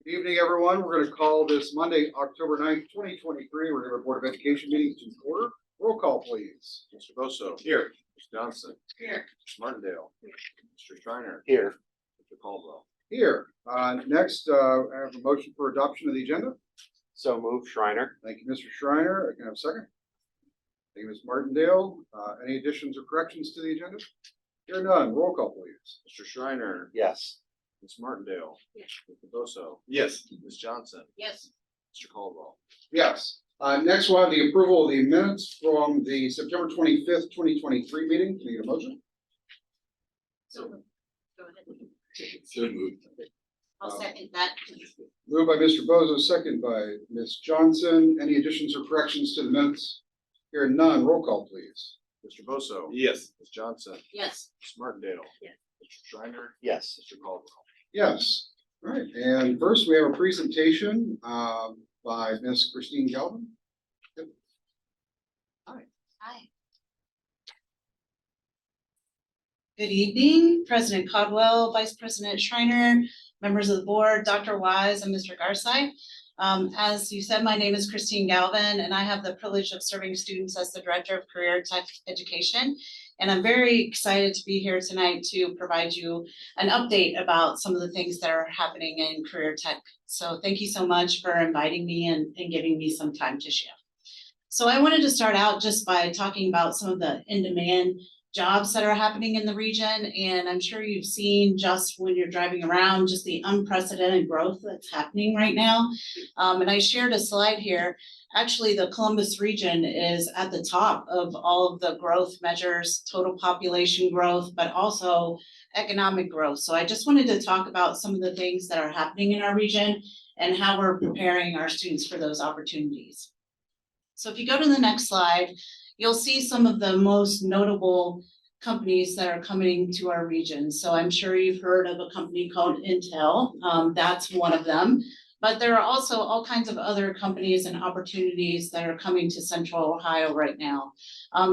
Good evening, everyone. We're going to call this Monday, October 9th, 2023. We're going to have Board of Education meeting to order. Roll call, please. Mr. Bosso. Here. Mr. Johnson. Here. Mr. Martindale. Mr. Shriner. Here. Mr. Caldwell. Here. Next, I have a motion for adoption of the agenda. So move, Shriner. Thank you, Mr. Shriner. I can have a second. Thank you, Ms. Martindale. Any additions or corrections to the agenda? Here none. Roll call, please. Mr. Shriner. Yes. Ms. Martindale. Yes. Mr. Bosso. Yes. Ms. Johnson. Yes. Mr. Caldwell. Yes. Next, we'll have the approval of the minutes from the September 25th, 2023 meeting. Can you get a motion? So, go ahead. So moved. I'll second that. Moved by Mr. Bozo, second by Ms. Johnson. Any additions or corrections to the minutes? Here none. Roll call, please. Mr. Bosso. Yes. Ms. Johnson. Yes. Ms. Martindale. Yes. Mr. Shriner. Yes. Mr. Caldwell. Yes. All right. And first, we have a presentation by Ms. Christine Galvin. Hi. Good evening, President Caldwell, Vice President Shriner, members of the board, Dr. Wise, and Mr. Garside. As you said, my name is Christine Galvin, and I have the privilege of serving students as the Director of Career Tech Education. And I'm very excited to be here tonight to provide you an update about some of the things that are happening in Career Tech. So thank you so much for inviting me and giving me some time to share. So I wanted to start out just by talking about some of the in-demand jobs that are happening in the region. And I'm sure you've seen just when you're driving around, just the unprecedented growth that's happening right now. And I shared a slide here. Actually, the Columbus region is at the top of all of the growth measures, total population growth, but also economic growth. So I just wanted to talk about some of the things that are happening in our region and how we're preparing our students for those opportunities. So if you go to the next slide, you'll see some of the most notable companies that are coming to our region. So I'm sure you've heard of a company called Intel. That's one of them. But there are also all kinds of other companies and opportunities that are coming to Central Ohio right now.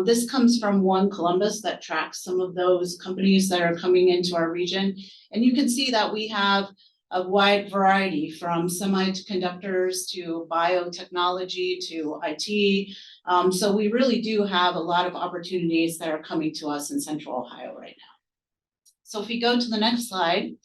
This comes from One Columbus that tracks some of those companies that are coming into our region. And you can see that we have a wide variety from semiconductors to biotechnology to IT. So we really do have a lot of opportunities that are coming to us in Central Ohio right now. So if we go to the next slide,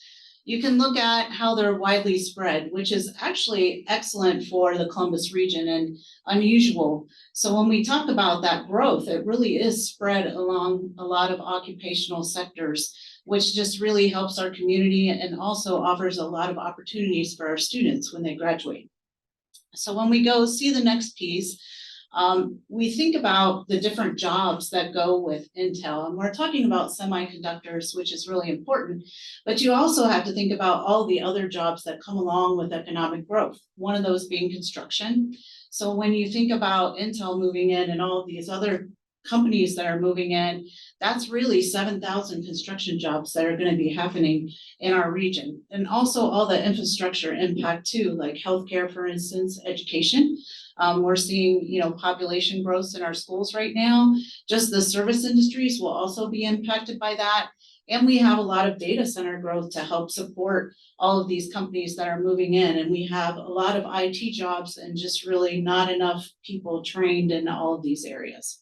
you can look at how they're widely spread, which is actually excellent for the Columbus region and unusual. So when we talk about that growth, it really is spread along a lot of occupational sectors, which just really helps our community and also offers a lot of opportunities for our students when they graduate. So when we go see the next piece, we think about the different jobs that go with Intel, and we're talking about semiconductors, which is really important, but you also have to think about all the other jobs that come along with economic growth, one of those being construction. So when you think about Intel moving in and all of these other companies that are moving in, that's really 7,000 construction jobs that are going to be happening in our region. And also all the infrastructure impact too, like healthcare, for instance, education. We're seeing, population growth in our schools right now. Just the service industries will also be impacted by that. And we have a lot of data center growth to help support all of these companies that are moving in. And we have a lot of IT jobs and just really not enough people trained in all of these areas.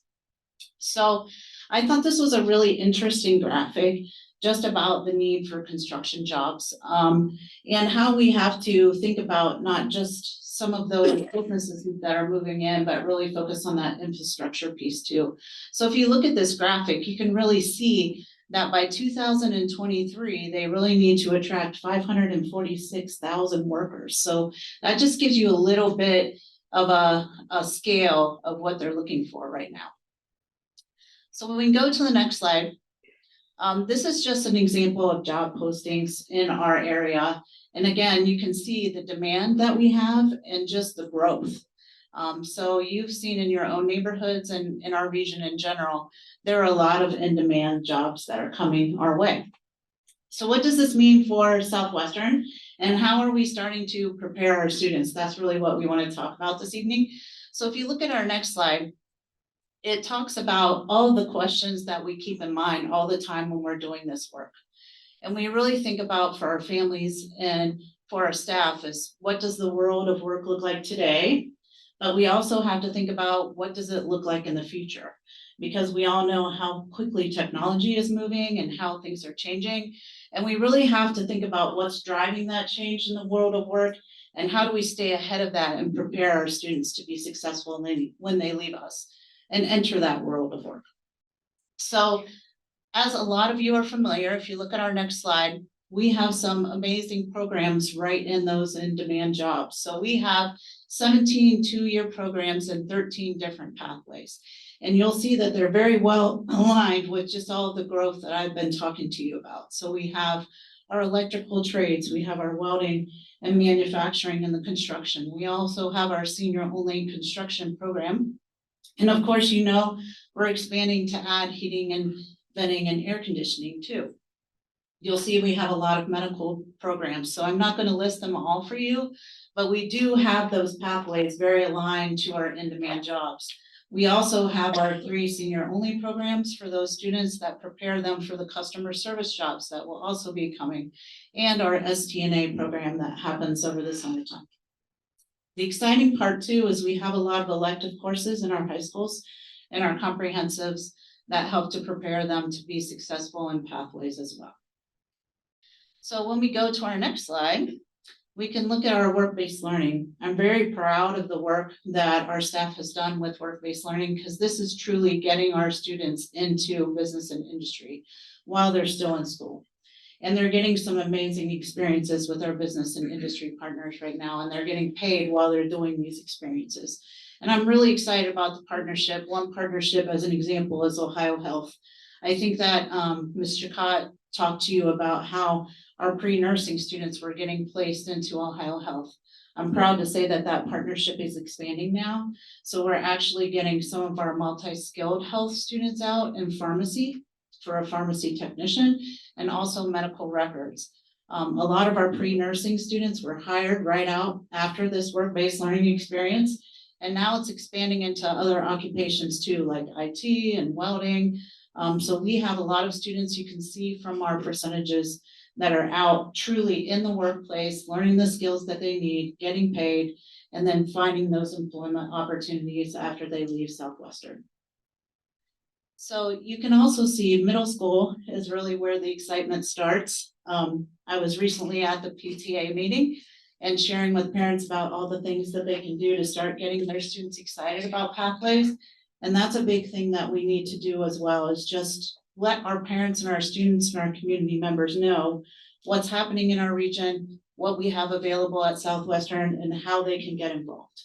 So I thought this was a really interesting graphic just about the need for construction jobs and how we have to think about not just some of those businesses that are moving in, but really focus on that infrastructure piece too. So if you look at this graphic, you can really see that by 2023, they really need to attract 546,000 workers. So that just gives you a little bit of a scale of what they're looking for right now. So when we go to the next slide, this is just an example of job postings in our area. And again, you can see the demand that we have and just the growth. So you've seen in your own neighborhoods and in our region in general, there are a lot of in-demand jobs that are coming our way. So what does this mean for Southwestern and how are we starting to prepare our students? That's really what we want to talk about this evening. So if you look at our next slide, it talks about all the questions that we keep in mind all the time when we're doing this work. And we really think about for our families and for our staff is, what does the world of work look like today? But we also have to think about, what does it look like in the future? Because we all know how quickly technology is moving and how things are changing. And we really have to think about what's driving that change in the world of work, and how do we stay ahead of that and prepare our students to be successful when they leave us and enter that world of work. So, as a lot of you are familiar, if you look at our next slide, we have some amazing programs right in those in-demand jobs. So we have 17 two-year programs and 13 different pathways. And you'll see that they're very well aligned with just all of the growth that I've been talking to you about. So we have our electrical trades, we have our welding and manufacturing and the construction. We also have our senior-only construction program. And of course, you know, we're expanding to add heating and venting and air conditioning too. You'll see we have a lot of medical programs, so I'm not going to list them all for you, but we do have those pathways very aligned to our in-demand jobs. We also have our 3 senior-only programs for those students that prepare them for the customer service jobs that will also be coming, and our STNA program that happens over the summertime. The exciting part too is we have a lot of elective courses in our high schools and our comprehensives that help to prepare them to be successful in pathways as well. So when we go to our next slide, we can look at our work-based learning. I'm very proud of the work that our staff has done with work-based learning, because this is truly getting our students into business and industry while they're still in school. And they're getting some amazing experiences with our business and industry partners right now, and they're getting paid while they're doing these experiences. And I'm really excited about the partnership. One partnership, as an example, is Ohio Health. I think that Ms. Chacott talked to you about how our pre-nursing students were getting placed into Ohio Health. I'm proud to say that that partnership is expanding now. So we're actually getting some of our multi-skilled health students out in pharmacy for a pharmacy technician, and also medical records. A lot of our pre-nursing students were hired right out after this work-based learning experience. And now it's expanding into other occupations too, like IT and welding. So we have a lot of students, you can see from our percentages, that are out truly in the workplace, learning the skills that they need, getting paid, and then finding those employment opportunities after they leave Southwestern. So you can also see middle school is really where the excitement starts. I was recently at the PTA meeting and sharing with parents about all the things that they can do to start getting their students excited about pathways. And that's a big thing that we need to do as well, is just let our parents and our students and our community members know what's happening in our region, what we have available at Southwestern, and how they can get involved.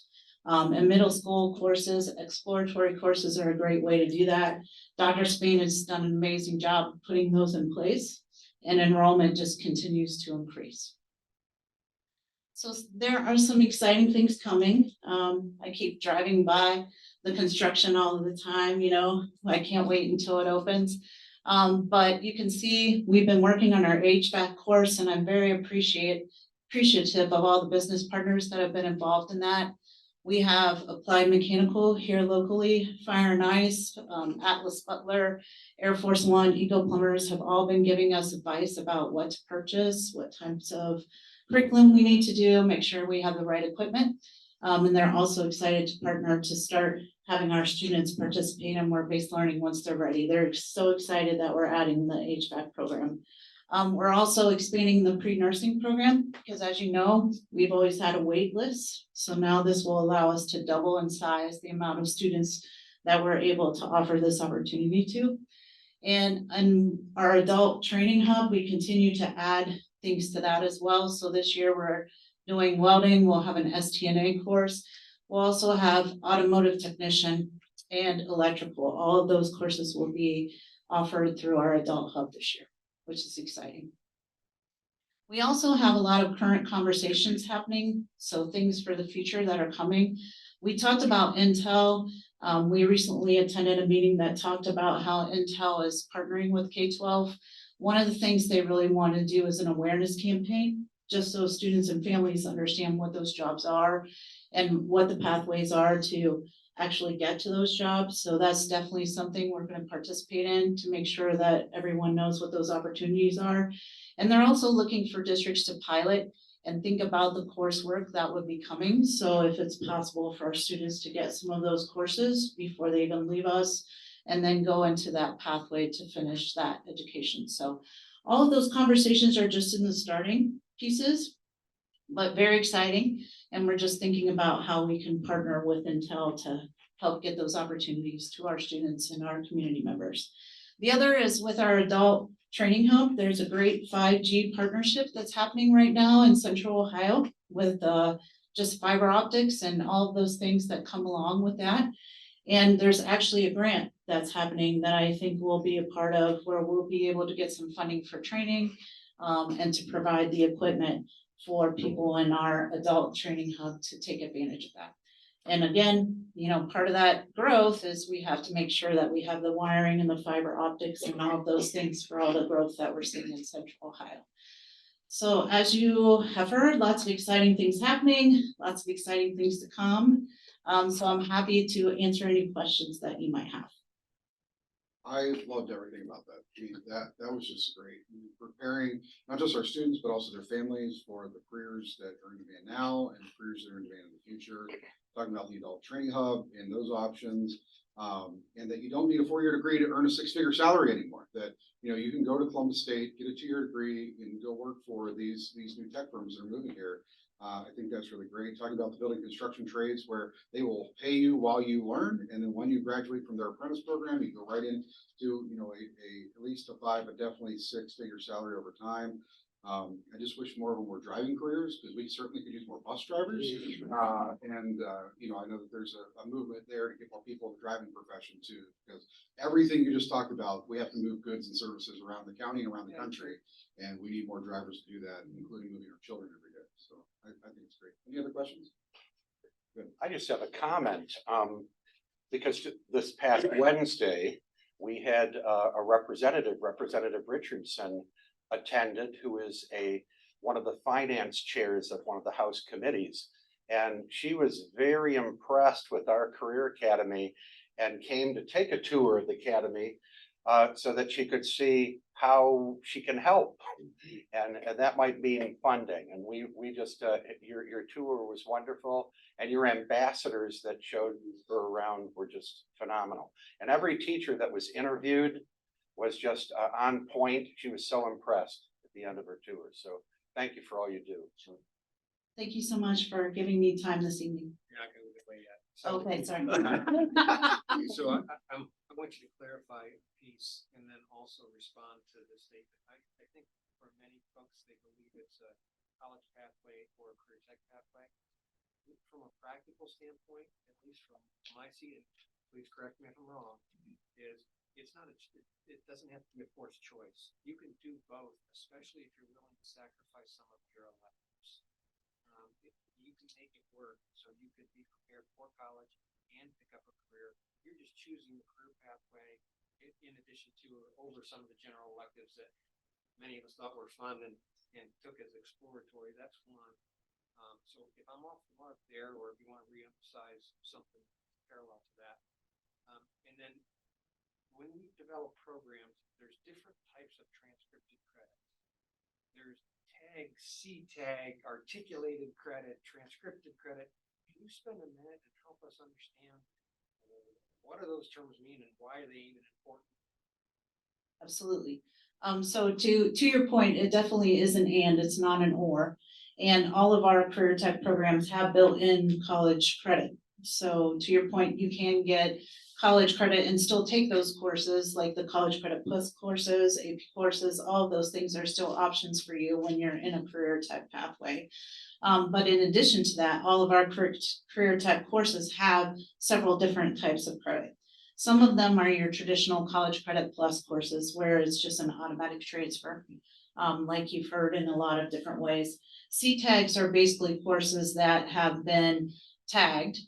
And middle school courses, exploratory courses are a great way to do that. Dr. Spain has done an amazing job putting those in place, and enrollment just continues to increase. So there are some exciting things coming. I keep driving by the construction all of the time, you know, I can't wait until it opens. But you can see we've been working on our HVAC course, and I'm very appreciative of all the business partners that have been involved in that. We have Applied Mechanical here locally, Fire and Ice, Atlas Butler, Air Force One, Eagle Plumbers have all been giving us advice about what to purchase, what types of curriculum we need to do, make sure we have the right equipment. And they're also excited to partner to start having our students participate in work-based learning once they're ready. They're so excited that we're adding the HVAC program. We're also expanding the pre-nursing program, because as you know, we've always had a wait list. So now this will allow us to double in size the amount of students that we're able to offer this opportunity to. And in our adult training hub, we continue to add things to that as well. So this year we're doing welding, we'll have an STNA course. We'll also have automotive technician and electrical. All of those courses will be offered through our adult hub this year, which is exciting. We also have a lot of current conversations happening, so things for the future that are coming. We talked about Intel. We recently attended a meeting that talked about how Intel is partnering with K-12. One of the things they really want to do is an awareness campaign, just so students and families understand what those jobs are and what the pathways are to actually get to those jobs. So that's definitely something we're going to participate in to make sure that everyone knows what those opportunities are. And they're also looking for districts to pilot and think about the coursework that would be coming. So if it's possible for our students to get some of those courses before they even leave us, and then go into that pathway to finish that education. So all of those conversations are just in the starting pieces, but very exciting. And we're just thinking about how we can partner with Intel to help get those opportunities to our students and our community members. The other is with our adult training hub. There's a great 5G partnership that's happening right now in Central Ohio with just fiber optics and all of those things that come along with that. And there's actually a grant that's happening that I think we'll be a part of, where we'll be able to get some funding for training and to provide the equipment for people in our adult training hub to take advantage of that. And again, you know, part of that growth is we have to make sure that we have the wiring and the fiber optics and all of those things for all the growth that we're seeing in Central Ohio. So as you have heard, lots of exciting things happening, lots of exciting things to come. So I'm happy to answer any questions that you might have. I loved everything about that. I mean, that was just great. Preparing not just our students, but also their families for the careers that are in demand now and the careers that are in demand in the future. Talking about the adult training hub and those options, and that you don't need a 4-year degree to earn a 6-figure salary anymore. That, you know, you can go to Columbus State, get a 2-year degree, and go work for these new tech firms that are moving here. I think that's really great. Talking about the building construction trades, where they will pay you while you learn, and then when you graduate from their apprentice program, you go right into, you know, at least a 5, but definitely 6-figure salary over time. I just wish more of them were driving careers, because we certainly could use more bus drivers. You know, I know that there's a movement there to get more people in the driving profession too, because everything you just talked about, we have to move goods and services around the county and around the country, and we need more drivers to do that, including moving our children every day. So I think it's great. Any other questions? I just have a comment, because this past Wednesday, we had a Representative Richardson attended, who is one of the finance chairs of one of the House committees. And she was very impressed with our Career Academy and came to take a tour of the academy so that she could see how she can help. And that might mean funding. And we just, your tour was wonderful. And your ambassadors that showed her around were just phenomenal. And every teacher that was interviewed was just on point. She was so impressed at the end of her tour. So thank you for all you do. Thank you so much for giving me time this evening. You're not gonna move away yet. Okay, sorry. So I want you to clarify a piece and then also respond to the statement. I think for many folks, they believe it's a college pathway or a career tech pathway. From a practical standpoint, at least from my seat, and please correct me if I'm wrong, it's not it doesn't have to be a forced choice. You can do both, especially if you're willing to sacrifice some of your electives. You can make it work, so you could be prepared for college and pick up a career. You're just choosing the career pathway in addition to over some of the general electives that many of us thought were fun and took as exploratory. That's one. So if I'm off the mark there, or if you want to reemphasize something parallel to that, and then when we develop programs, there's different types of transcripted credits. There's tag, C-tag, articulated credit, transcripted credit. Can you spend a minute and help us understand what do those terms mean and why are they even important? Absolutely. So to your point, it definitely is an and, it's not an or. And all of our career tech programs have built-in college credit. So to your point, you can get college credit and still take those courses, like the College Credit Plus courses, AP courses, all of those things are still options for you when you're in a career tech pathway. But in addition to that, all of our career tech courses have several different types of credit. Some of them are your traditional College Credit Plus courses, where it's just an automatic transfer, like you've heard in a lot of different ways. C-tags are basically courses that have been tagged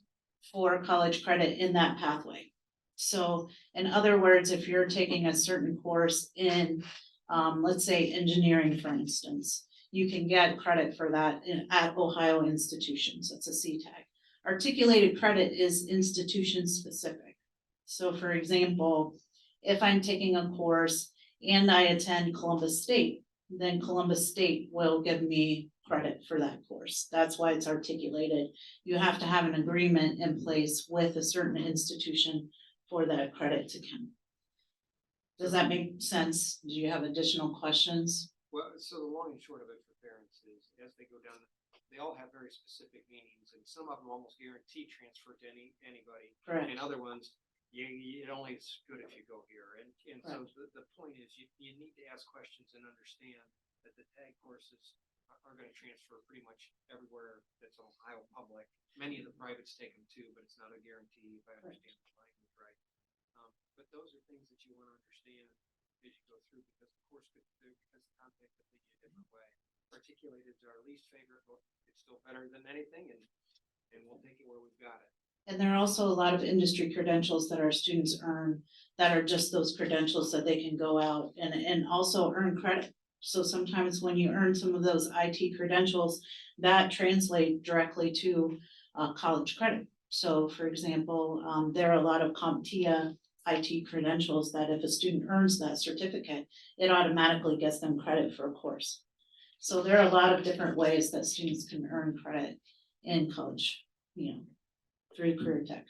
for college credit in that pathway. So in other words, if you're taking a certain course in, let's say engineering, for instance, you can get credit for that at Ohio institutions. It's a C-tag. Articulated credit is institution specific. So for example, if I'm taking a course and I attend Columbus State, then Columbus State will give me credit for that course. That's why it's articulated. You have to have an agreement in place with a certain institution for that credit to count. Does that make sense? Do you have additional questions? Well, so the long and short of it for parents is, as they go down, they all have very specific meanings, and some of them almost guarantee transfer to anybody. Correct. And other ones, it only is good if you go here, and so the point is, you need to ask questions and understand that the tag courses are gonna transfer pretty much everywhere that's Ohio public. Many of the privates take them too, but it's not a guarantee, if I understand the language right. But those are things that you wanna understand as you go through, because the course could, because the content could lead you a different way. Articulated is our least favorite, but it's still better than anything, and we'll take it where we've got it. And there are also a lot of industry credentials that our students earn that are just those credentials that they can go out and also earn credit. So sometimes when you earn some of those IT credentials, that translate directly to college credit. So for example, there are a lot of CompTIA IT credentials that if a student earns that certificate, it automatically gets them credit for a course. So there are a lot of different ways that students can earn credit in college, through career tech.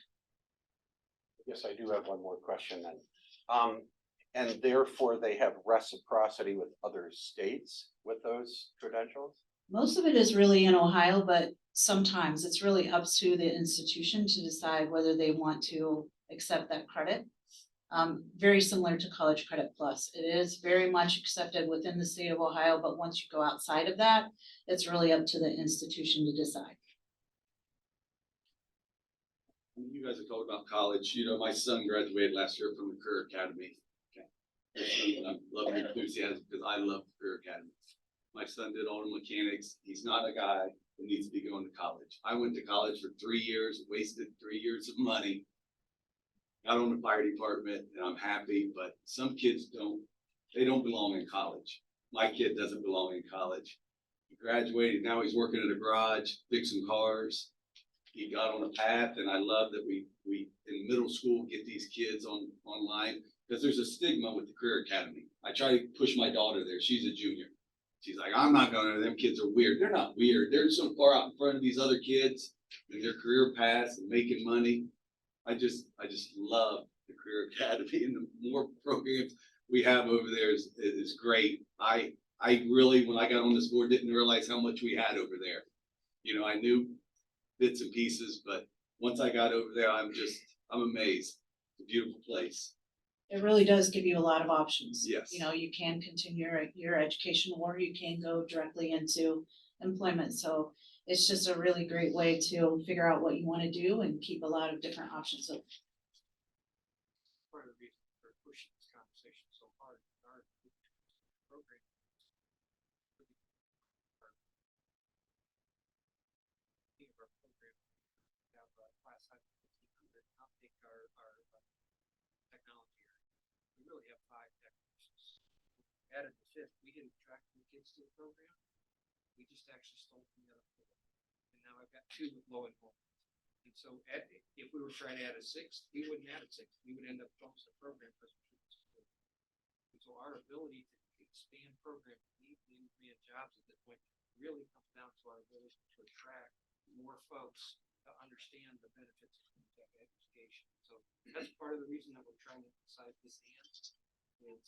Yes, I do have one more question then. And therefore they have reciprocity with other states with those credentials? Most of it is really in Ohio, but sometimes it's really up to the institution to decide whether they want to accept that credit. Very similar to College Credit Plus. It is very much accepted within the state of Ohio, but once you go outside of that, it's really up to the institution to decide. You guys have talked about college. My son graduated last year from the Career Academy. Okay. I love your enthusiasm because I love the Career Academy. My son did auto mechanics. He's not a guy who needs to be going to college. I went to college for 3 years, wasted 3 years of money. Got on the fire department and I'm happy, but some kids they don't belong in college. My kid doesn't belong in college. He graduated, now he's working at a garage, fixing cars. He got on a path, and I love that we in middle school get these kids online, because there's a stigma with the Career Academy. I try to push my daughter there. She's a junior. She's like, I'm not going to, them kids are weird. They're not weird. They're so far out in front of these other kids and their career paths and making money. I just love the Career Academy, and the more programs we have over there is great. I really, when I got on this board, didn't realize how much we had over there. I knew bits and pieces, but once I got over there, I'm amazed. It's a beautiful place. It really does give you a lot of options. Yes. You can continue your education, or you can go directly into employment. So it's just a really great way to figure out what you want to do and keep a lot of different options open. Part of the reason for pushing this conversation so hard in our program. Of our program, we have a class size of 1,500. I'll take our technology area. We really have 5 tech courses. Added the 5th, we didn't attract new kids to the program. We just actually stole from the other 4. And now I've got 2 with low enrollment. And so if we were trying to add a 6th, we wouldn't add a 6th. We would end up closing the program because we couldn't support it. And so our ability to expand programs, meet the in-demand jobs at this point, really comes down to our ability to attract more folks to understand the benefits of tech education. So that's part of the reason that we're trying to emphasize this and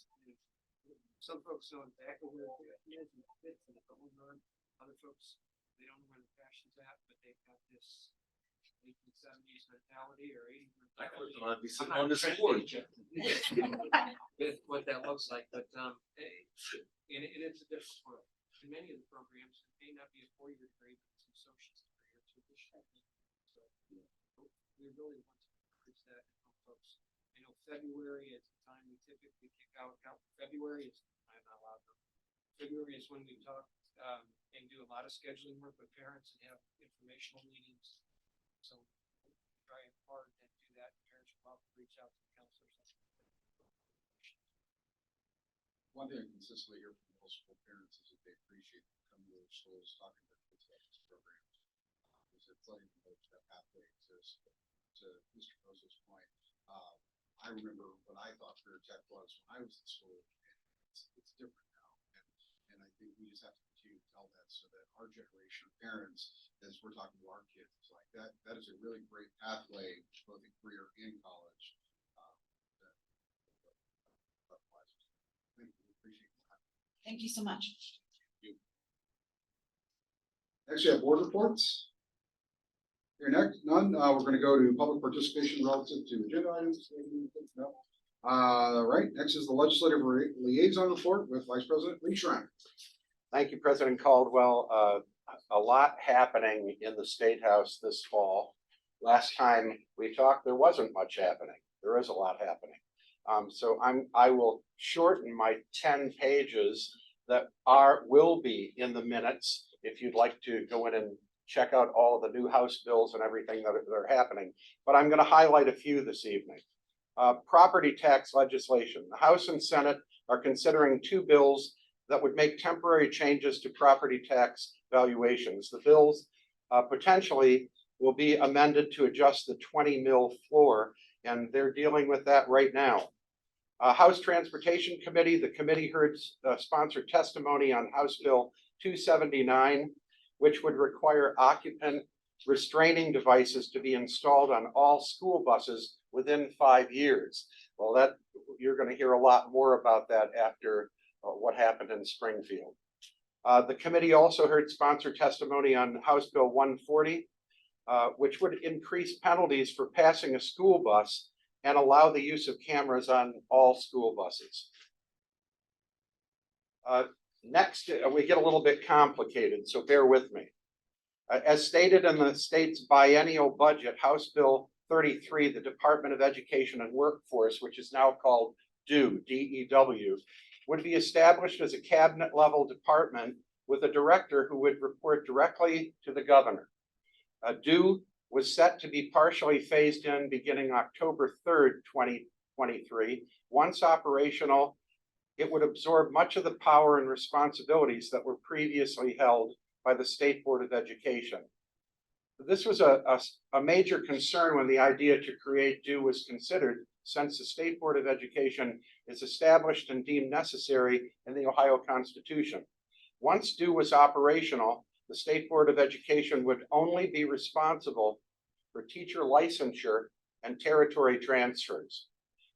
some folks know exactly where it is and it fits and it's a home run. Other folks, they don't know where the passion's at, but they've got this 1870s mentality or 80s mentality. I'd be sitting I'm on not this trying to board. teach you what that looks like, but and it's a different world. In many of the programs, it may not be a 4-year degree, but it's an associate's degree or 2 additional. So we really want to increase that and help folks. I know February is the time we typically kick out. February is, I'm not allowed to. February is when we talk and do a lot of scheduling work with parents and have informational meetings. So we're trying hard to do that. Parents will probably reach out to the counselors. One thing I consistently hear from middle school parents is that they appreciate coming to their schools, talking to their kids about these programs. Because it's letting them know that pathway exists. But to Mr. Bozo's point, I remember when I thought career tech was when I was in school, and it's different now. And I think think we just have to continue to tell that so that our generation of parents, as we're talking to our kids, it's like that is a really great pathway, both in career and college. Thank you, appreciate that. Thank you so much. Next, we have board reports. Here next, none, we're gonna go to public participation relative to agenda items. No. Right, next is the legislative liaison report with Vice President Lee Schreiner. Thank you, President Caldwell. A lot happening in the State House this fall. Last time we talked, there wasn't much happening. There is a lot happening. So I will shorten my 10 pages that will be in the minutes if you'd like to go in and check out all of the new House bills and everything that are happening. But I'm going to highlight a few this evening. Property tax legislation. The House and Senate are considering two bills that would make temporary changes to property tax valuations. The bills potentially will be amended to adjust the 20 mil floor, and they're dealing with that right now. House Transportation Committee, the committee heard sponsored testimony on House Bill 279, which would require occupant restraining devices to be installed on all school buses within 5 years. Well, you're going to hear a lot more about that after what happened in Springfield. The committee also heard sponsored testimony on House Bill 140, which would increase penalties for passing a school bus and allow the use of cameras on all school buses. Next, we get a little bit complicated, so bear with me. As stated in the state's biennial budget, House Bill 33, the Department of Education and Workforce, which is now called DEW, D-E-W, would be established as a cabinet-level department with a director who would report directly to the governor. DEW was set to be partially phased in beginning October 3rd, 2023. Once operational, it would absorb much of the power and responsibilities that were previously held by the State Board of Education. This was a major concern when the idea to create DEW was considered, since the State Board of Education is established and deemed necessary in the Ohio Constitution. Once DEW was operational, the State Board of Education would only be responsible for teacher licensure and territory transfers.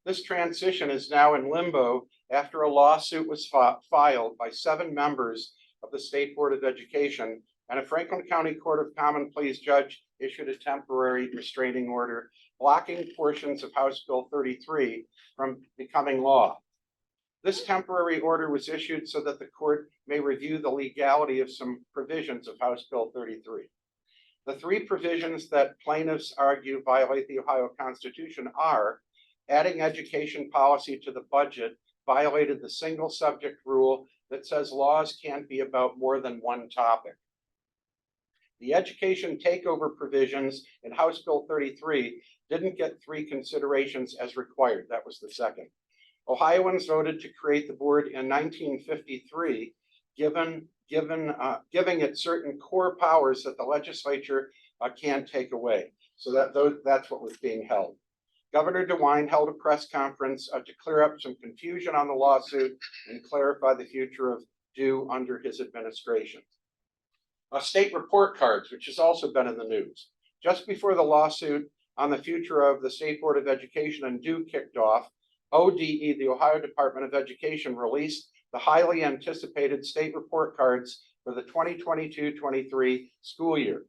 This transition is now in limbo after a lawsuit was filed by 7 members of the State Board of Education, and a Franklin County Court of Common Pleas judge issued a temporary restraining order blocking portions of House Bill 33 from becoming law. This temporary order was issued so that the court may review the legality of some provisions of House Bill 33. The 3 provisions that plaintiffs argue violate the Ohio Constitution are: adding education policy to the budget violated the single subject rule that says laws can't be about more than one topic. The education takeover provisions in House Bill 33 didn't get 3 considerations as required. That was the second. Ohioans voted to create the board in 1953, giving it certain core powers that the legislature can't take away. So that's what was being held. Governor DeWine held a press conference to clear up some confusion on the lawsuit and clarify the future of DEW under his administration. State report cards, which has also been in the news. Just before the lawsuit on the future of the State Board of Education and DEW kicked off, ODE, the Ohio Department of Education, released the highly anticipated state report cards for the 2022-23 school year.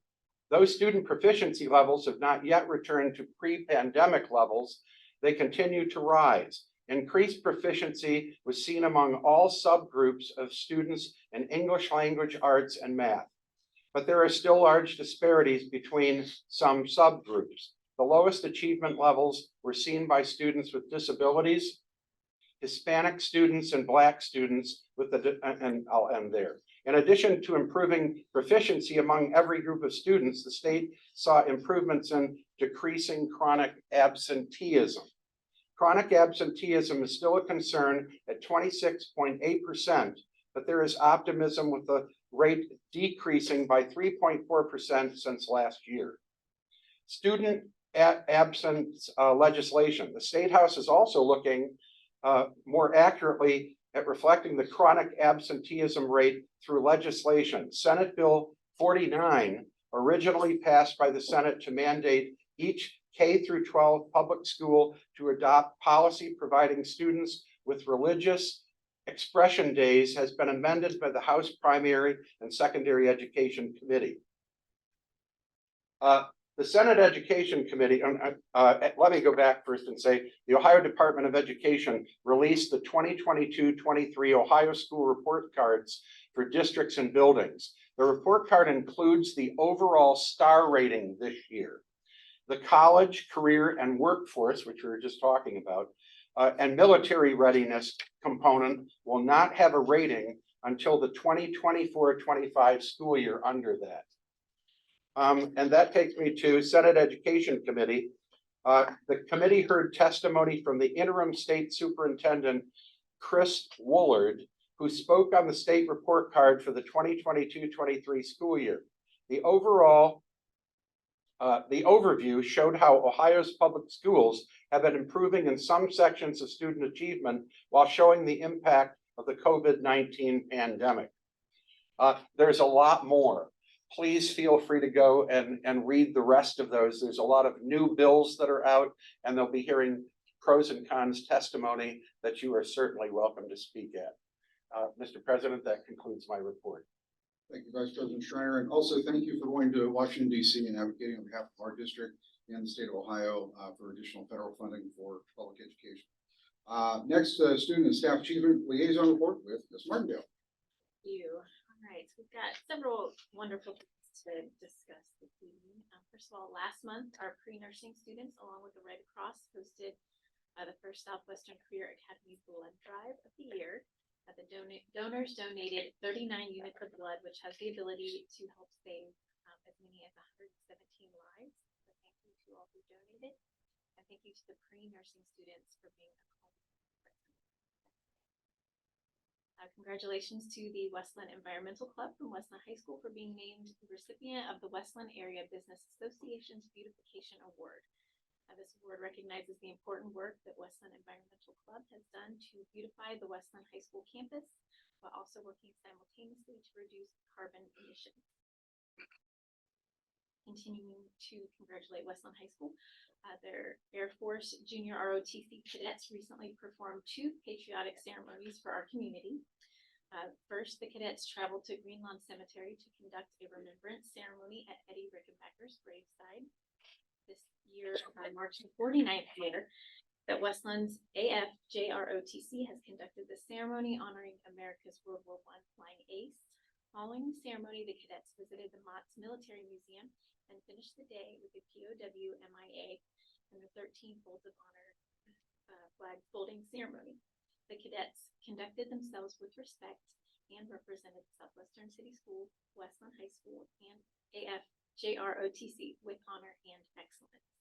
Those student proficiency levels have not yet returned to pre-pandemic levels. They continue to rise. Increased proficiency was seen among all subgroups of students in English language arts and math. But there are still large disparities between some subgroups. The lowest achievement levels were seen by students with disabilities, Hispanic students, and Black students and I'll end there. In addition to improving proficiency among every group of students, the state saw improvements in decreasing chronic absenteeism. Chronic absenteeism is still a concern at 26.8%, but there is optimism with the rate decreasing by 3.4% since last year. Student absence legislation. The State House is also looking more accurately at reflecting the chronic absenteeism rate through legislation. Senate Bill 49 originally passed by the Senate to mandate each K through 12 public school to adopt policy providing students with religious expression days has been amended by the House Primary and Secondary Education Committee. The Senate Education Committee, let me go back first and say, the Ohio Department of Education released the 2022-23 Ohio School Report Cards for districts and buildings. The report card includes the overall star rating this year. The college, career, and workforce, which we were just talking about, and military readiness component will not have a rating until the 2024-25 school year under that. And that takes me to Senate Education Committee. The committee heard testimony from the interim state superintendent, Chris Woolard, who spoke on the state report card for the 2022-23 school year. The overview showed how Ohio's public schools have been improving in some sections of student achievement while showing the impact of the COVID-19 pandemic. There's a lot more. Please feel free to go and read the rest of those. There's a lot of new bills that are out, and they'll be hearing pros and cons testimony that you are certainly welcome to speak at. Mr. President, that concludes my report. Thank you, Vice President Schreiner, and also thank you for going to Washington, D.C. and advocating on behalf of our district and the state of Ohio for additional federal funding for public education. Next, Student and Staff Achievement Liaison Report with Ms. Martindale. You. All right, so we've got several wonderful things to discuss this evening. First of all, last month, our pre-nursing students, along with the Red Cross, hosted the first Southwestern Career Academy Blood Drive of the year. The donors donated 39 units of blood, which has the ability to help save as many as 117 lives. So thank you to all who donated, and thank you to the pre-nursing students for being a call. Congratulations to the Westland Environmental Club from Westland High School for being named the recipient of the Westland Area Business Association's Beautification Award. This award recognizes the important work that Westland Environmental Club has done to beautify the Westland High School campus, while also working simultaneously to reduce carbon emissions. Continuing to congratulate Westland High School, their Air Force Junior ROTC cadets recently performed 2 patriotic ceremonies for our community. First, the cadets traveled to Greenlawn Cemetery to conduct a remembrance ceremony at Eddie Rickenbacker's graveside. This year marks the 49th year that Westland's AFJROTC has conducted the ceremony honoring America's World War I flying ace. Following the ceremony, the cadets visited the Mott's Military Museum and finished the day with the POW MIA and the 13 Folds of Honor flag folding ceremony. The cadets conducted themselves with respect and represented Southwestern City School, Westland High School, and AFJROTC with honor and excellence.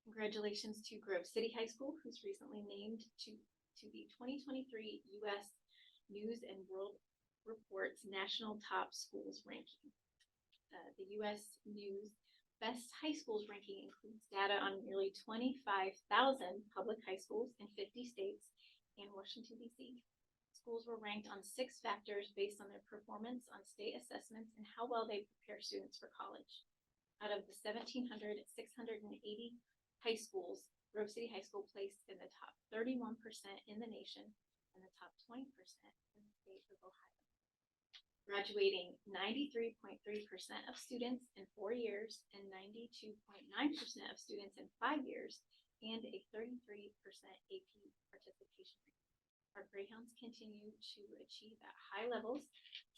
Congratulations to Grove City High School, who's recently named to the 2023 U.S. News and World Report's National Top Schools ranking. The U.S. News Best High Schools ranking includes data on nearly 25,000 public high schools in 50 states and Washington, D.C. Schools were ranked on 6 factors based on their performance on state assessments and how well they prepare students for college. Out of the 1,680 high schools, Grove City High School placed in the top 31% in the nation and the top 20% in the state of Ohio. Graduating 93.3% of students in 4 years and 92.9% of students in 5 years, and a 33% AP participation rate. Our Greyhounds continue to achieve at high levels,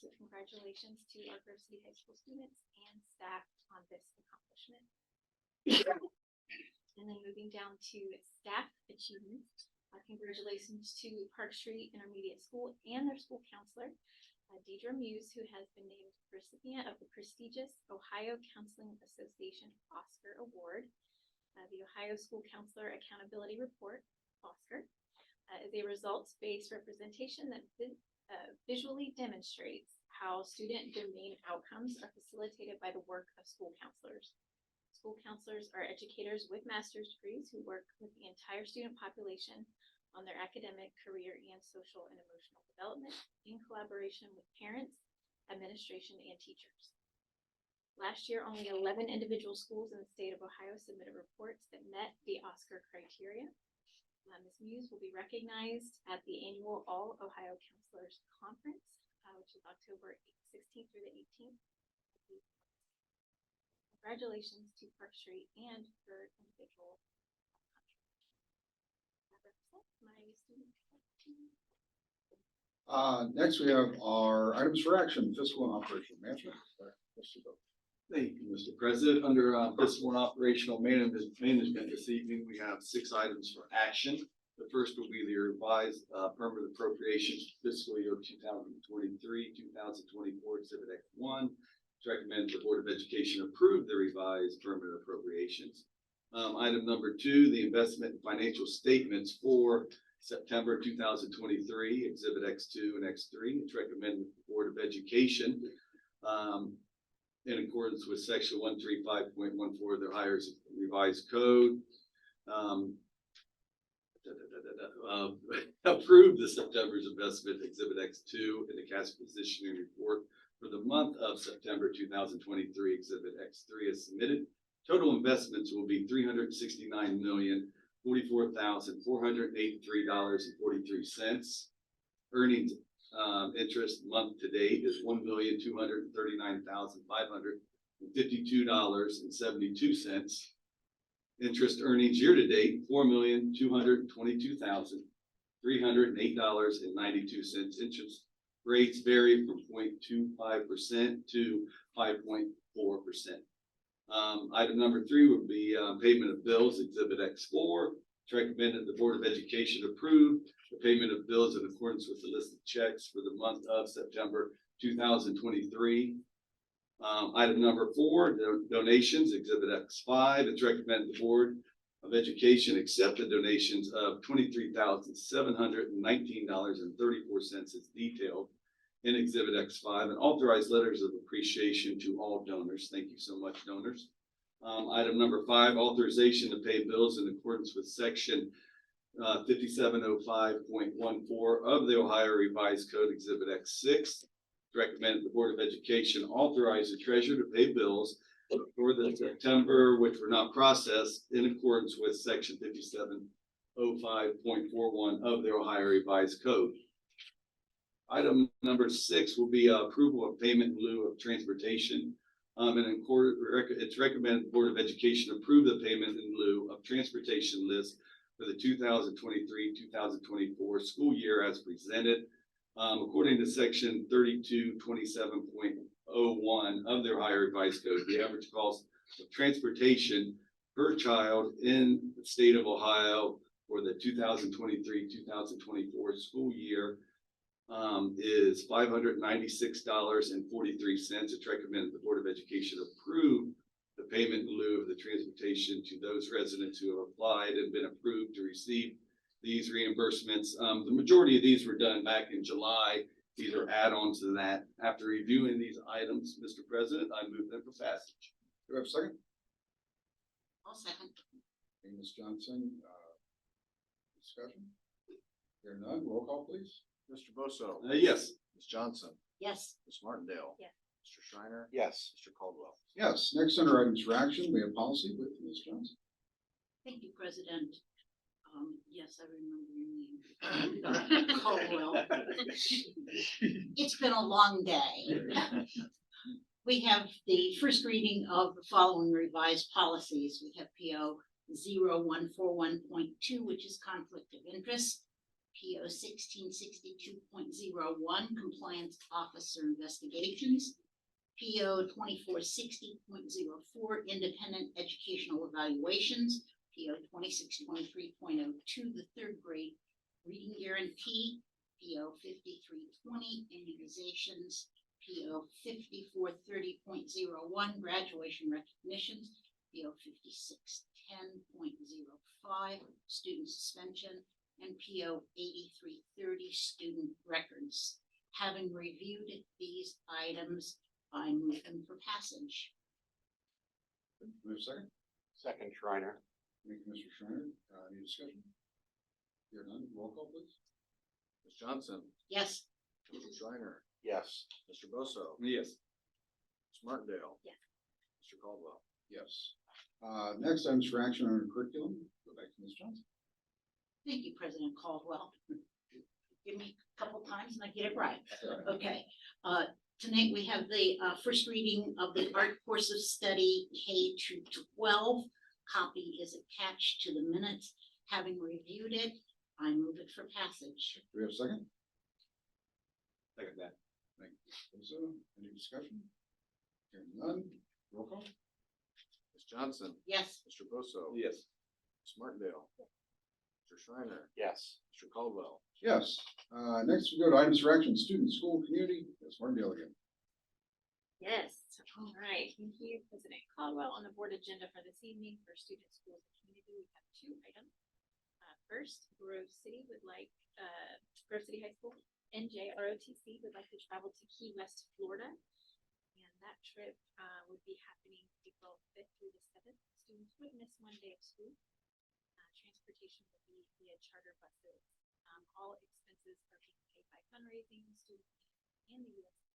so congratulations to our Grove City High School students and staff on this accomplishment. And then moving down to staff achievements, congratulations to Park Street Intermediate School and their school counselor, Deidre Muse, who has been named recipient of the prestigious Ohio Counseling Association Oscar Award. The Ohio School Counselor Accountability Report, OSCAR, is a results-based representation that visually demonstrates how student domain outcomes are facilitated by the work of school counselors. School counselors are educators with master's degrees who work with the entire student population on their academic, career, and social and emotional development in collaboration with parents, administration, and teachers. Last year, only 11 individual schools in the state of Ohio submitted reports that met the Oscar criteria. Ms. Muse will be recognized at the annual All Ohio Counselors Conference, which is October 16th through the 18th. Congratulations to Park Street and her individual contributions. My student. Next, we have our items for action, fiscal and operational management. Mr. Bo. Thank you, Mr. President. Under fiscal and operational management this evening, we have 6 items for action. The first will be the revised permanent appropriations fiscal year 2023, 2024, Exhibit X1. It's recommended the Board of Education approve the revised permanent appropriations. Item number 2, the investment and financial statements for September 2023, Exhibit X2 and X3. It's recommended the Board of Education in accordance with section 135.14 of their Ohio's revised code. Approve the September's investment Exhibit X2 in the cash positioning report for the month of September 2023, Exhibit X3 is submitted. Total investments will be $369,044,483.43. Earnings interest month to date is $1,239,552.72. Interest earnings year to date, $4,222,308.92. Interest rates vary from 0.25% to 5.4%. Item number 3 would be payment of bills, Exhibit X4. It's recommended the Board of Education approve the payment of bills in accordance with the listed checks for the month of September 2023. Item number 4, donations, Exhibit X5. It's recommended the Board of Education accept the donations of $23,719.34 as detailed in Exhibit X5 and authorize letters of appreciation to all donors. Thank you so much, donors. Item number 5, authorization to pay bills in accordance with section 5705.14 of the Ohio Revised Code, Exhibit X6. Recommended the Board of Education authorize the treasurer to pay bills for the September which were not processed in accordance with section 5705.41 of the Ohio Revised Code. Item number 6 will be approval of payment in lieu of transportation. It's recommended the Board of Education approve the payment in lieu of transportation list for the 2023-2024 school year as presented. According to section 3227.01 of their Ohio Revised Code, the average cost of transportation per child in the state of Ohio for the 2023-2024 school year is $596.43. It's recommended the Board of Education approve the payment in lieu of the transportation to those residents who have applied and been approved to receive these reimbursements. The majority of these were done back in July. These are add-ons to that. After reviewing these items, Mr. President, I move them for passage. Do I have a second? I'll second. Okay, Ms. Johnson, discussion? Here none, roll call please. Mr. Bosso. Yes. Ms. Johnson. Yes. Ms. Martindale. Yes. Mr. Shriner. Yes. Mr. Caldwell. Yes, next under items for action, we have policy with Ms. Johnson. Thank you, President. Yes, I remember your name. Caldwell. It's been a long day. We have the first reading of the following revised policies. We have PO 0141.2, which is conflict of interest. PO 1662.01, compliance officer investigations. PO 2460.04, independent educational evaluations. PO 2623.02, the 3rd grade reading guarantee. PO 5320, immunizations. PO 5430.01, graduation recognitions. PO 5610.05, student suspension. And PO 8330, student records. Having reviewed these items, I move them for passage. Do we have a second? Second, Shriner. Thank you, Mr. Shriner. Any discussion? Here none, roll call please. Ms. Johnson, Yes. Mr. Shriner, Yes. Mr. Bosso, Yes. Ms. Martindale. Yes. Mr. Caldwell. Yes. Next items for action on curriculum, go back to Ms. Johnson. Thank you, President Caldwell. Give me a couple times and I get it right. Okay, tonight we have the first reading of the art course of study K to 12. Copy is attached to the minutes. Having reviewed it, I move it for passage. Do we have a second? Second that. Thank you. So, any discussion? Hearing none, roll call. Ms. Johnson, Yes. Mr. Bosso. Yes. Ms. Martindale. Mr. Shriner, Yes. Mr. Caldwell. Yes, next we go to items for action, student, school, community, Ms. Martindale again. Yes, all right, thank you, President Caldwell. On the board agenda for this evening for students, schools, and community, we have 2 items. First, Grove City Grove City High School, NJROTC would like to travel to Key West, Florida. And that trip would be happening April 5th through the 7th. Students would miss 1 day of school. Transportation would be via charter buses. All expenses are being paid by fundraising, students, and the U.S.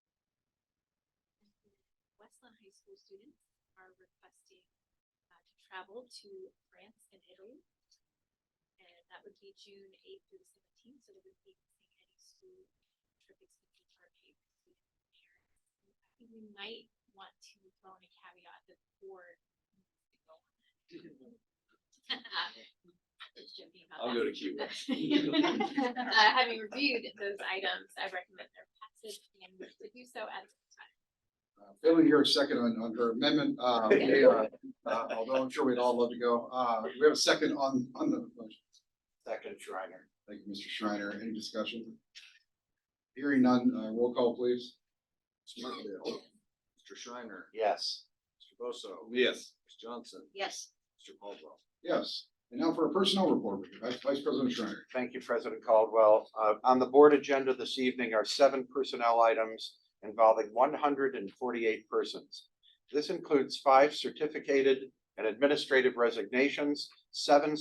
Westland High School students are requesting to travel to France and Italy. And that would be June 8th through the 17th, so they would be missing any school trip expenses are paid for students and parents. I think we might want to throw in a caveat that the board needs to go on that. Just joking about I'll that. go to Cuba. Having reviewed those items, I recommend their passage and move to do so at this time. Failing here a second on her amendment, although I'm sure we'd all love to go, we have a second on the motion. Second, Shriner. Thank you, Mr. Shriner. Any discussion? Hearing none, roll call please. Ms. Martindale. Mr. Shriner, Yes. Mr. Bosso. Yes. Ms. Johnson, Yes. Mr. Caldwell. Yes, and now for a personnel report, Vice President Shriner. Thank you, President Caldwell. On the board agenda this evening are 7 personnel items involving 148 persons. This includes 5 certificated and administrative resignations, 7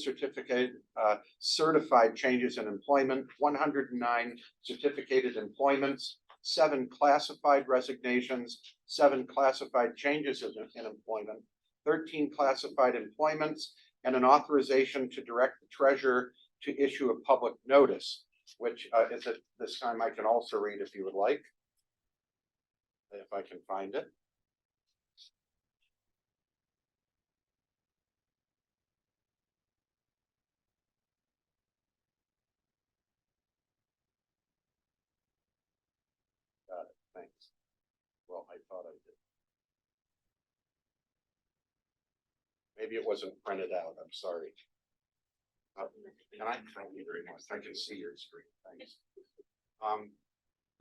certified changes in employment, 109 certificated employments, 7 classified resignations, 7 classified changes in employment, 13 classified employments, and an authorization to direct the treasurer to issue a public notice, which is at this time I can also read if you would like. If I can find it. Got it, thanks. Well, I thought I did. Maybe it wasn't printed out, I'm sorry. And thank you very much. I can see your screen, thanks.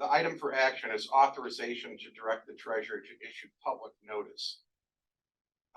The item for action is authorization to direct the treasurer to issue public notice.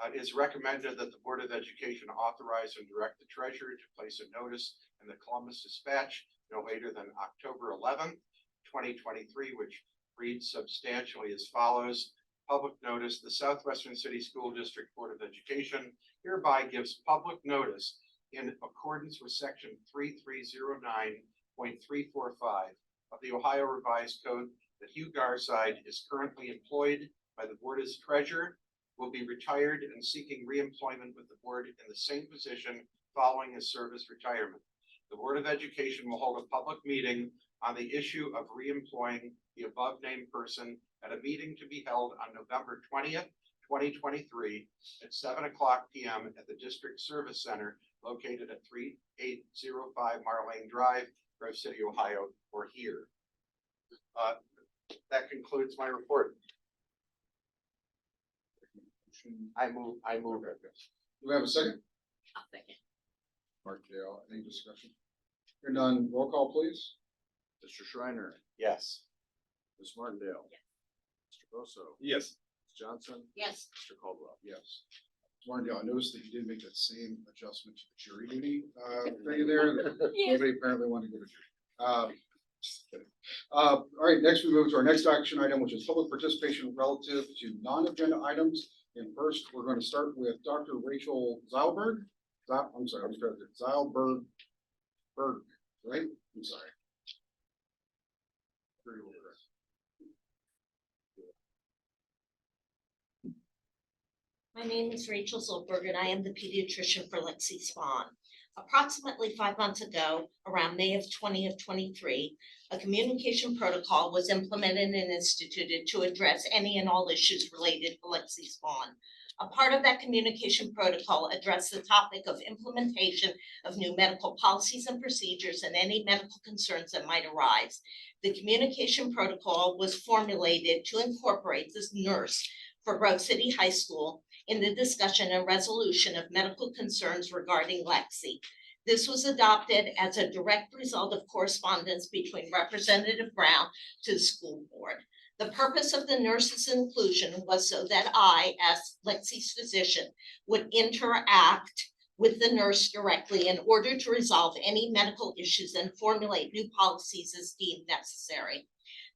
It is recommended that the Board of Education authorize and direct the treasurer to place a notice in the Columbus Dispatch no later than October 11th, 2023, which reads substantially as follows. Public notice, the Southwestern City School District Board of Education hereby gives public notice in accordance with section 3309.345 of the Ohio Revised Code that Hugh Garside is currently employed by the board as treasurer, will be retired and seeking reemployment with the board in the same position following his service retirement. The Board of Education will hold a public meeting on the issue of reemploying the above named person at a meeting to be held on November 20th, 2023 at 7:00 p.m. at the District Service Center located at 3805 Marlane Drive, Grove City, Ohio, or here. That concludes my report. I move. Do we have a second? I'll second. Martindale, any discussion? Hearing none, roll call please. Mr. Shriner, Yes. Ms. Martindale. Yes. Mr. Bosso. Yes. Ms. Johnson, Yes. Mr. Caldwell. Yes. Martindale, I noticed that you did make that same adjustment to the jury duty thing there. Nobody apparently wanted to go to jury. Just kidding. All right, next we move to our next action item, which is public participation relative to non-agenda items. And first, we're going to start with Dr. Rachel Zylberg. I'm sorry, I'm trying to Zylberg. right? I'm sorry. Very well correct. My name is Rachel Zolberg, and I am the pediatrician for Lexi Spawn. Approximately 5 months ago, around May of 2023, a communication protocol was implemented and instituted to address any and all issues related to Lexi Spawn. A part of that communication protocol addressed the topic of implementation of new medical policies and procedures and any medical concerns that might arise. The communication protocol was formulated to incorporate this nurse for Grove City High School in the discussion and resolution of medical concerns regarding Lexi. This was adopted as a direct result of correspondence between Representative Brown to the school board. The purpose of the nurse's inclusion was so that I, as Lexi's physician, would interact with the nurse directly in order to resolve any medical issues and formulate new policies as deemed necessary.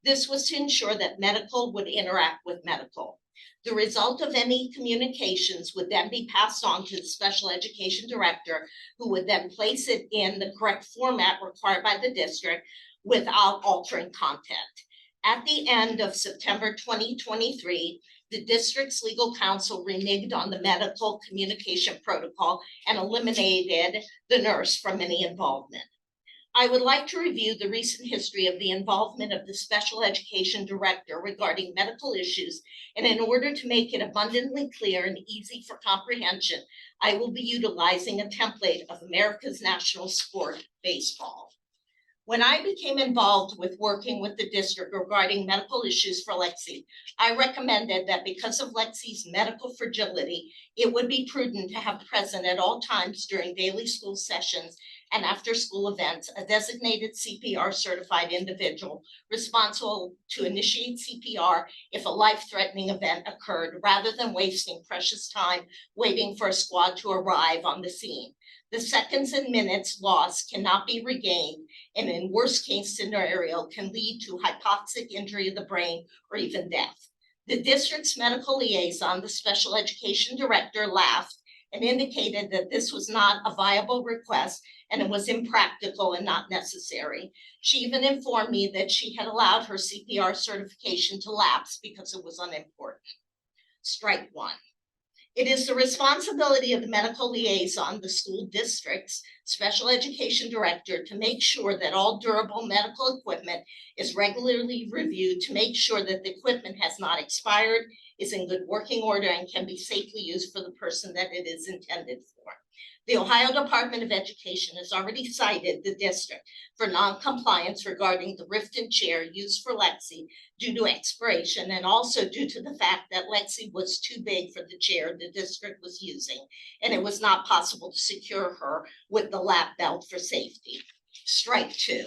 This was to ensure that medical would interact with medical. The result of any communications would then be passed on to the special education director, who would then place it in the correct format required by the district without altering content. At the end of September 2023, the district's legal counsel reneged on the medical communication protocol and eliminated the nurse from any involvement. I would like to review the recent history of the involvement of the special education director regarding medical issues, and in order to make it abundantly clear and easy for comprehension, I will be utilizing a template of America's national sport, baseball. When I became involved with working with the district regarding medical issues for Lexi, I recommended that because of Lexi's medical fragility, it would be prudent to have present at all times during daily school sessions and after school events, a designated CPR certified individual responsible to initiate CPR if a life-threatening event occurred, rather than wasting precious time waiting for a squad to arrive on the scene. The seconds and minutes lost cannot be regained, and in worst case scenario can lead to hypoxic injury of the brain or even death. The district's medical liaison, the special education director, laughed and indicated that this was not a viable request and it was impractical and not necessary. She even informed me that she had allowed her CPR certification to lapse because it was unimportant. Strike one. It is the responsibility of the medical liaison, the school district's special education director, to make sure that all durable medical equipment is regularly reviewed to make sure that the equipment has not expired, is in good working order, and can be safely used for the person that it is intended for. The Ohio Department of Education has already cited the district for non-compliance regarding the Rifton chair used for Lexi due to expiration, and also due to the fact that Lexi was too big for the chair the district was using, and it was not possible to secure her with the lap belt for safety. Strike two.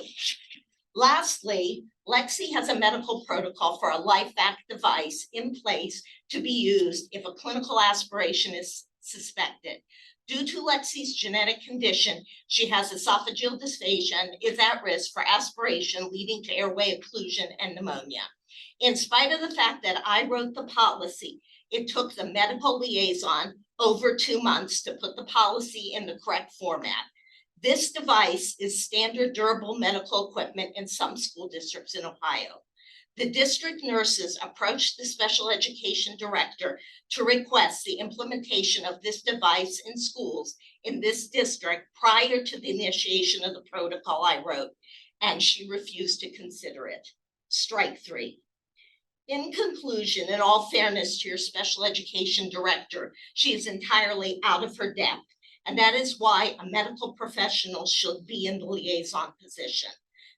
Lastly, Lexi has a medical protocol for a LifeVac device in place to be used if a clinical aspiration is suspected. Due to Lexi's genetic condition, she has esophageal dysphagia and is at risk for aspiration, leading to airway occlusion and pneumonia. In spite of the fact that I wrote the policy, it took the medical liaison over 2 months to put the policy in the correct format. This device is standard durable medical equipment in some school districts in Ohio. The district nurses approached the special education director to request the implementation of this device in schools in this district prior to the initiation of the protocol I wrote, and she refused to consider it. Strike three. In conclusion, in all fairness to your special education director, she is entirely out of her depth, and that is why a medical professional should be in the liaison position.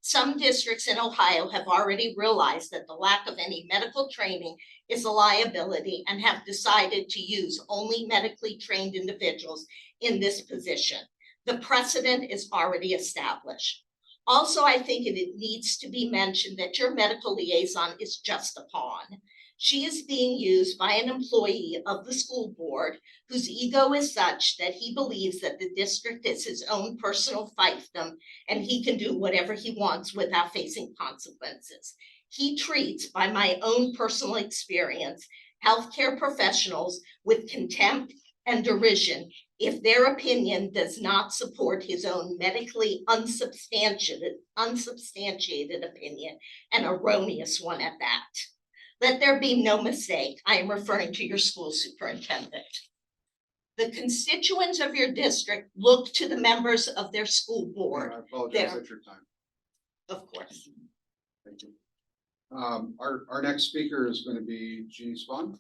Some districts in Ohio have already realized that the lack of any medical training is a liability and have decided to use only medically trained individuals in this position. The precedent is already established. Also, I think it needs to be mentioned that your medical liaison is just a pawn. She is being used by an employee of the school board whose ego is such that he believes that the district is his own personal fiefdom and he can do whatever he wants without facing consequences. He treats, by my own personal experience, healthcare professionals with contempt and derision if their opinion does not support his own medically unsubstantiated opinion, an erroneous one at that. Let there be no mistake, I am referring to your school superintendent. The constituents of your district look to the members of their school board, I apologize there. at your time. of course. Thank you. Our next speaker is going to be Jeannie Spahn.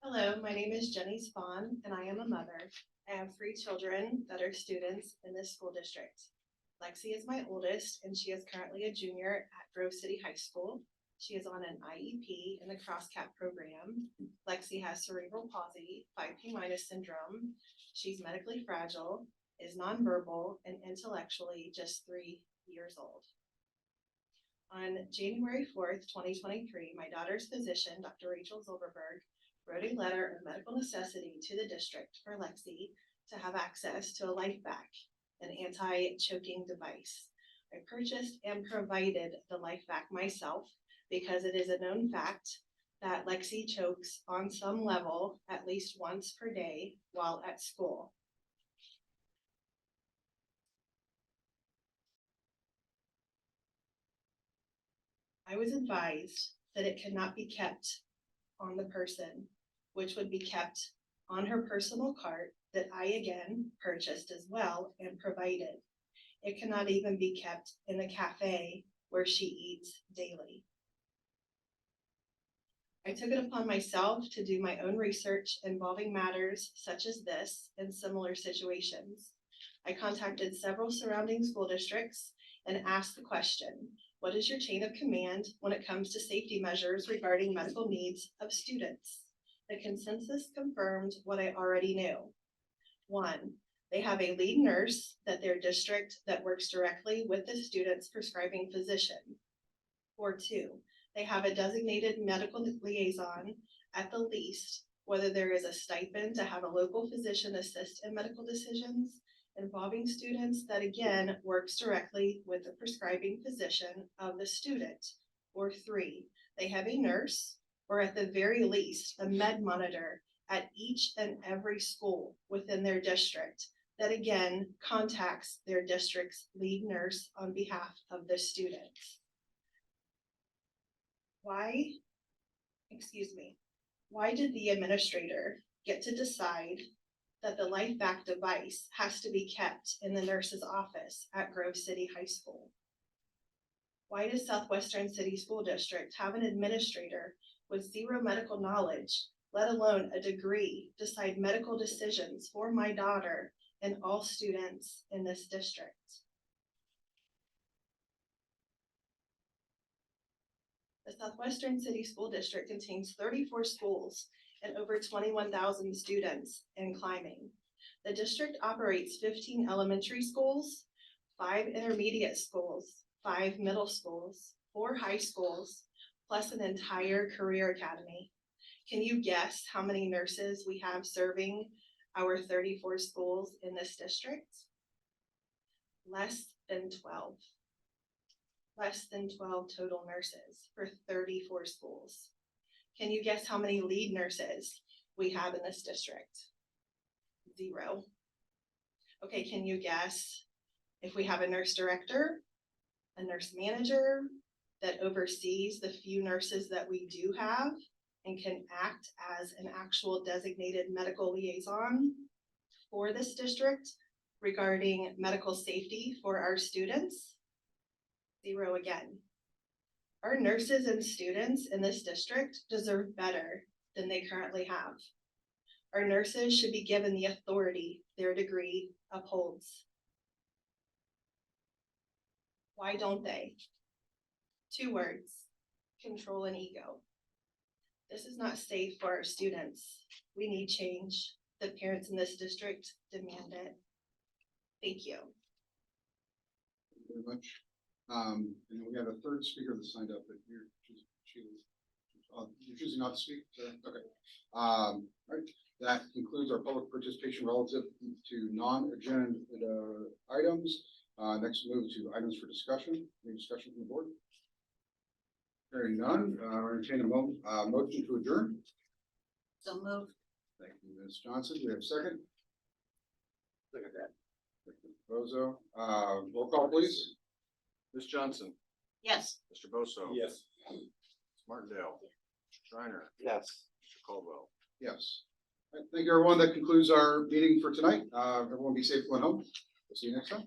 Hello, my name is Jenny Spahn and I am a mother. I have 3 children that are students in this school district. Lexi is my oldest and she is currently a junior at Grove City High School. She is on an IEP in the CrossCap program. Lexi has cerebral palsy, 5P- syndrome. She's medically fragile, is nonverbal, and intellectually just 3 years old. On January 4th, 2023, my daughter's physician, Dr. Rachel Zilberberg, wrote a letter of medical necessity to the district for Lexi to have access to a LifeVac, an anti-choking device. I purchased and provided the LifeVac myself because it is a known fact that Lexi chokes on some level at least once per day while at school. I was advised that it cannot be kept on the person, which would be kept on her personal cart that I again purchased as well and provided. It cannot even be kept in the cafe where she eats daily. I took it upon myself to do my own research involving matters such as this and similar situations. I contacted several surrounding school districts and asked the question, what is your chain of command when it comes to safety measures regarding medical needs of students? The consensus confirmed what I already knew. 1, they have a lead nurse that their district that works directly with the student's prescribing physician. Or 2, they have a designated medical liaison at the least, whether there is a stipend to have a local physician assist in medical decisions involving students that again works directly with the prescribing physician of the student. Or 3, they have a nurse or at the very least a med monitor at each and every school within their district that again contacts their district's lead nurse on behalf of the students. Why did the administrator get to decide that the LifeVac device has to be kept in the nurse's office at Grove City High School? Why does Southwestern City School District have an administrator with 0 medical knowledge, let alone a degree, decide medical decisions for my daughter and all students in this district? The Southwestern City School District contains 34 schools and over 21,000 students and climbing. The district operates 15 elementary schools, 5 intermediate schools, 5 middle schools, 4 high schools, plus an entire career academy. Can you guess how many nurses we have serving our 34 schools in this district? Less than 12. Less than 12 total nurses for 34 schools. Can you guess how many lead nurses we have in this district? 0. Okay, can you guess if we have a nurse director, a nurse manager that oversees the few nurses that we do have and can act as an actual designated medical liaison for this district regarding medical safety for our students? 0 again. Our nurses and students in this district deserve better than they currently have. Our nurses should be given the authority their degree upholds. Why don't they? 2 words, control and ego. This is not safe for our students. We need change. The parents in this district demand it. Thank you. Thank you very much. And then we have a third speaker that signed up, but she you're choosing not to speak, so, okay. All right, that concludes our public participation relative to non-agenda items. Next move to items for discussion. Any discussion from the board? Hearing none, entertain a motion to adjourn. So move. Thank you, Ms. Johnson. Do we have a second? Look at that. Bozo, roll call please. Ms. Johnson, Yes. Mr. Bosso. Yes. Ms. Martindale, Mr. Shriner, Yes. Mr. Caldwell. Yes. All right, thank you, everyone. That concludes our meeting for tonight. Everyone be safe going home. We'll see you next time.